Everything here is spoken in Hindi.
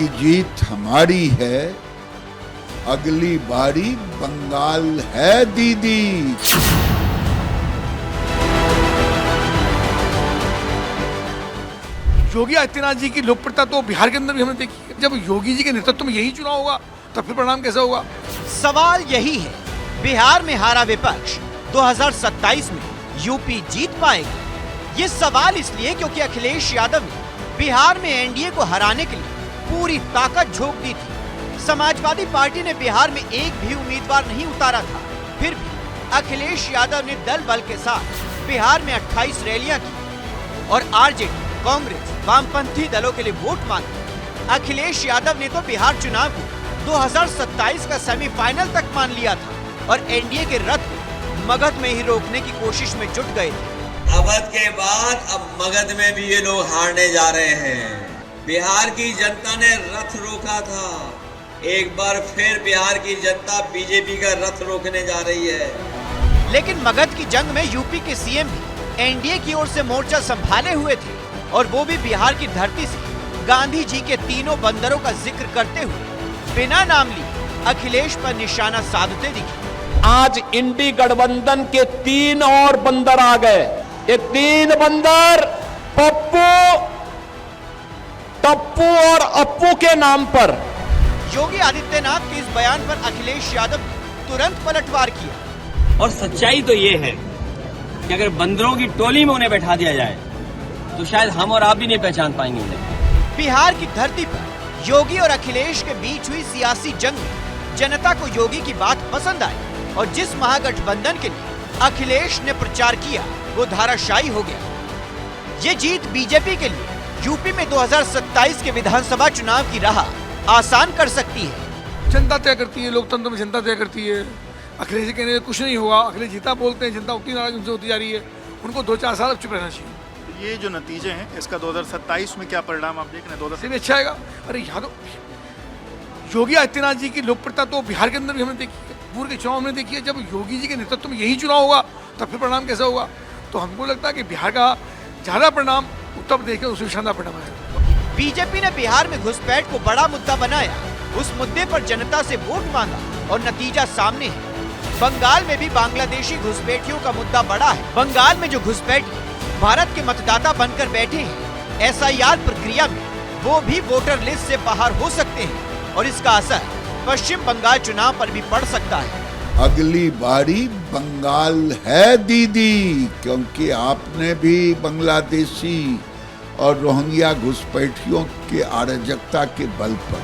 की जीत हमारी है, अगली बारी बंगाल है दीदी। योगी आदित्यनाथ जी की लोकप्रियता तो बिहार के अंदर भी हमने देखी है। जब योगी जी के नेतृत्व में यही चुनाव होगा तब फिर परिणाम कैसा होगा? सवाल यही है, बिहार में हारा विपक्ष 2027 में यूपी जीत पाएगा? ये सवाल इसलिए क्योंकि अखिलेश यादव ने बिहार में एनडीए को हराने के लिए पूरी ताकत झोंक दी थी। समाजवादी पार्टी ने बिहार में एक भी उम्मीदवार नहीं उतारा था, फिर भी अखिलेश यादव ने दल बल के साथ बिहार में 28 रैलियां की और आरजेडी, कांग्रेस, वामपंथी दलों के लिए वोट मांगे। अखिलेश यादव ने तो बिहार चुनाव को 2027 का सेमीफाइनल तक मान लिया था और एनडीए के रथ को मगध में ही रोकने की कोशिश में जुट गए थे। अवध के बाद अब मगध में भी ये लोग हारने जा रहे हैं। बिहार की जनता ने रथ रोका था, एक बार फिर बिहार की जनता बीजेपी का रथ रोकने जा रही है। लेकिन मगध की जंग में यूपी के सीएम भी एनडीए की ओर से मोर्चा संभाले हुए थे और वो भी बिहार की धरती से गांधी जी के तीनों बंदरों का जिक्र करते हुए बिना नाम लिए अखिलेश पर निशाना साधते दिखे। आज इंडी गठबंधन के 3 और बंदर आ गए। ये 3 बंदर पप्पू, टप्पू और अप्पू के नाम पर। योगी आदित्यनाथ के इस बयान पर अखिलेश यादव ने तुरंत पलटवार किया। और सच्चाई तो ये है कि अगर बंदरों की टोली में उन्हें बैठा दिया जाए तो शायद हम और आप भी नहीं पहचान पाएंगे उन्हें। बिहार की धरती पर योगी और अखिलेश के बीच हुई सियासी जंग में जनता को योगी की बात पसंद आई और जिस महागठबंधन के लिए अखिलेश ने प्रचार किया वो धाराशायी हो गया। ये जीत बीजेपी के लिए यूपी में 2027 के विधानसभा चुनाव की राह आसान कर सकती है। जनता तय करती है, लोकतंत्र में जनता तय करती है। अखिलेश जी कहने कुछ नहीं हुआ, अखिलेश जीता बोलते हैं, जनता उतनी नाराज उनसे होती जा रही है। उनको 2-4 साल अब चुप रहना चाहिए। ये जो नतीजे हैं इसका 2027 में क्या परिणाम आप देख रहे हैं? 2027 में अच्छा आएगा। अरे यहाँ तो योगी आदित्यनाथ जी की लोकप्रियता तो बिहार के अंदर भी हमने देखी है, पूर्व के चुनाव हमने देखी है। जब योगी जी के नेतृत्व में यही चुनाव होगा तब फिर परिणाम कैसा होगा? तो हमको लगता है कि बिहार का ज्यादा परिणाम उत्तर प्रदेश के उससे शानदार परिणाम है। बीजेपी ने बिहार में घुसपैठ को बड़ा मुद्दा बनाया, उस मुद्दे पर जनता से वोट मांगा और नतीजा सामने है। बंगाल में भी बांग्लादेशी घुसपैठियों का मुद्दा बड़ा है। बंगाल में जो घुसपैठी भारत के मतदाता बनकर बैठे हैं, एसआईआर प्रक्रिया में वो भी वोटर लिस्ट से बाहर हो सकते हैं और इसका असर पश्चिम बंगाल चुनाव पर भी पड़ सकता है। अगली बारी बंगाल है दीदी, क्योंकि आपने भी बांग्लादेशी और रोहिंग्या घुसपैठियों के अराजकता के बल पर